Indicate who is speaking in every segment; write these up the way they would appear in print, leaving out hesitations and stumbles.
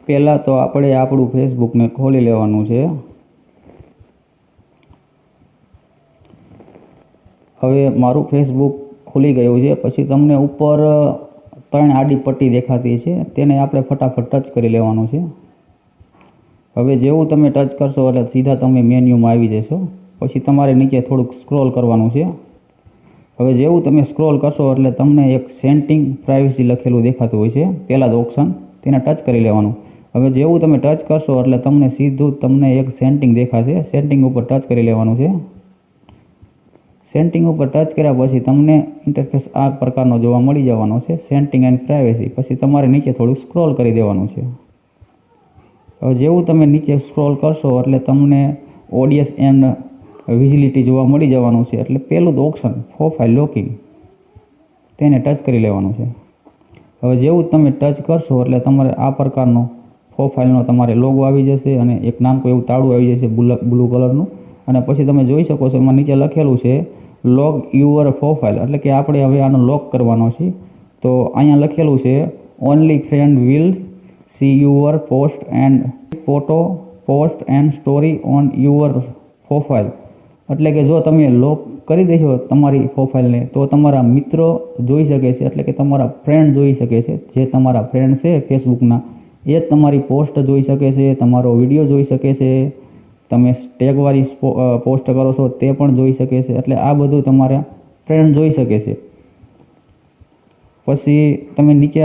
Speaker 1: પહેલાં તો આપણે આપણું ફેસબુકને ખોલી લેવાનું છે। હવે મારું ફેસબુક ખુલી ગયું છે। પછી તમને ઉપર 3 આડી પટ્ટી દેખાતી છે, તેને આપણે ફટાફટ ટચ કરી લેવાનું છે। હવે જેવું તમે ટચ કરશો એટલે સીધા તમે મેન્યુમાં આવી જશો। પછી તમારે નીચે થોડુંક સ્ક્રોલ કરવાનું છે। હવે જેવું તમે સ્ક્રોલ કરશો એટલે તમને એક સેટિંગ પ્રાઇવસી લખેલું દેખાતું હોય છે, પહેલાં જ ઓપ્શન, તેને ટચ કરી લેવાનું। હવે જેવું તમે ટચ કરશો એટલે તમને સીધું તમને એક સેટિંગ દેખાશે, સેટિંગ ઉપર ટચ કરી લેવાનું છે। સેટિંગ ઉપર ટચ કર્યા પછી તમને ઇન્ટરફેસ આ પ્રકારનો જોવા મળી જવાનો છે, સેટિંગ એન્ડ પ્રાઇવસી। પછી તમારે નીચે થોડું સ્ક્રોલ કરી દેવાનું છે। હવે જેવું તમે નીચે સ્ક્રોલ કરશો એટલે તમને ઓડિયન્સ એન્ડ વિઝિબિલિટી જોવા મળી જવાનું છે। એટલે પહેલું જ ઓપ્શન પ્રોફાઇલ લોકિંગ, તેને ટચ કરી લેવાનું છે। હવે જેવું તમે ટચ કરશો એટલે તમારે આ પ્રકારનો પ્રોફાઇલનો તમારે લોગો આવી જશે અને એક નાનકું એવું તાળું આવી જશે બ્લુ કલરનું। અને પછી તમે જોઈ શકો છો એમાં નીચે લખેલું છે લોગ યુઅર પ્રોફાઇલ, એટલે કે આપણે હવે આનો લોક કરવાનો છે। તો અહીંયા લખેલું છે only friend will see your post and photo post and story on your profile, એટલે કે જો તમે લોક કરી દેશો તમારી પ્રોફાઇલને તો તમારા મિત્રો જોઈ શકે છે, એટલે કે તમારા ફ્રેન્ડ જોઈ શકે છે। જે તમારા ફ્રેન્ડ છે ફેસબુકના એ જ તમારી પોસ્ટ જોઈ શકે છે, તમારો વિડીયો જોઈ શકે છે, તમે ટેગવાળી પોસ્ટ કરો છો તે પણ જોઈ શકે છે। એટલે આ બધું તમારા ફ્રેન્ડ જોઈ શકે છે। પછી તમે નીચે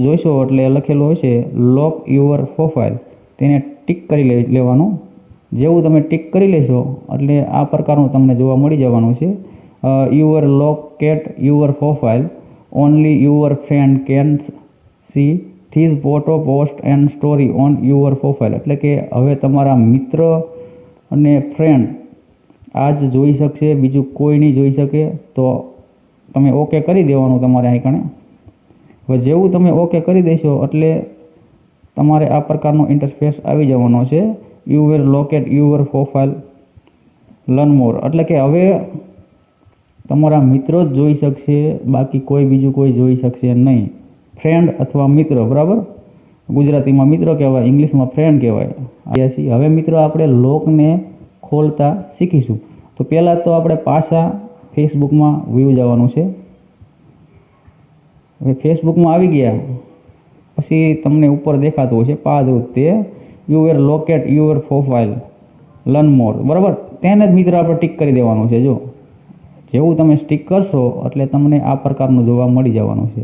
Speaker 1: જોઈશો એટલે લખેલું હોય છે લોક યુઅર પ્રોફાઇલ, તેને ટિક કરી લેવાનું। જેવું તમે ટિક કરી લેશો એટલે આ પ્રકારનું તમને જોવા મળી જવાનું છે your locate your profile only your friend can see this photo post and story on your profile, એટલે કે હવે તમારા મિત્ર અને ફ્રેન્ડ આ જ જોઈ શકશે, બીજું કોઈ નહીં જોઈ શકે। તો તમે ઓકે કરી દેવાનું તમારે અહીં કણે। હવે જેવું તમે ઓકે કરી દેશો એટલે તમારે આ પ્રકારનો ઇન્ટરફેસ આવી જવાનો છે you will locate your profile learn more, એટલે કે હવે તમારા મિત્રો જ જોઈ શકશે, બાકી કોઈ બીજું કોઈ જોઈ શકશે નહીં। ફ્રેન્ડ અથવા મિત્ર, બરાબર, ગુજરાતીમાં મિત્ર કહેવાય, ઇંગ્લિશમાં ફ્રેન્ડ કહેવાય। હવે મિત્રો આપણે લોકને ખોલતા શીખીશું। તો પહેલાં તો આપણે પાછા ફેસબુકમાં વ્યૂ જવાનું છે। હવે ફેસબુકમાં આવી ગયા પછી તમને ઉપર દેખાતું હોય છે પાદરૂપ તે you will locate your profile learn more, બરાબર, તેને જ મિત્ર આપણે ટિક કરી દેવાનું છે। જો જેવું તમે ટિક કરશો એટલે તમને આ પ્રકારનું જોવા મળી જવાનું છે,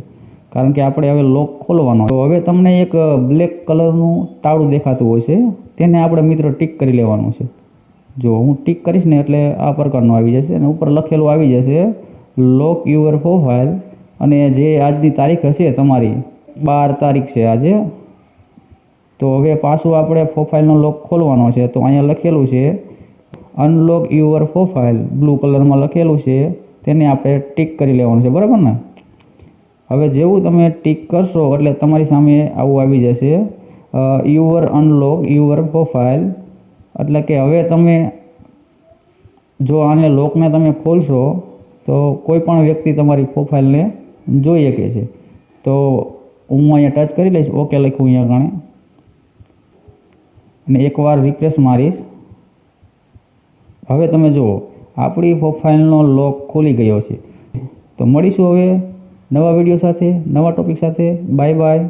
Speaker 1: કારણ કે આપણે હવે લોક ખોલવાનો। તો હવે તમને એક બ્લેક કલરનું તાળું દેખાતું હોય છે, તેને આપણે મિત્ર ટિક કરી લેવાનું છે। જો હું ટિક કરીશ ને એટલે આ પ્રકારનું આવી જશે અને ઉપર લખેલું આવી જશે લોક યુઅર પ્રોફાઇલ, અને જે આજની તારીખ હશે તમારી 12 તારીખ છે આજે। તો હવે પાછું આપણે પ્રોફાઇલનો લોક ખોલવાનો છે। તો અહીંયા લખેલું છે અનલોક યુઅર પ્રોફાઇલ, બ્લુ કલરમાં લખેલું છે, તેને આપણે ટિક કરી લેવાનું છે, બરાબર ને। હવે જેવું તમે ટિક કરશો એટલે તમારી સામે આવું આવી જશે યુઅર અનલોક યુઅર પ્રોફાઇલ, એટલે કે હવે તમે જો આને લોકને તમે ખોલશો તો કોઈ પણ વ્યક્તિ તમારી પ્રોફાઇલને જોઈ શકે છે। તો હું અહીંયા ટચ કરી લઈશ, ઓકે લખ્યું અહીંયા ગણે, અને એકવાર રિફ્રેશ મારીશ। હવે તમે જુઓ આપણી પ્રોફાઇલનો લોક ખોલી ગયો છે। તો મળીશું હવે નવા વિડીયો સાથે, નવા ટોપિક સાથે। Bye bye.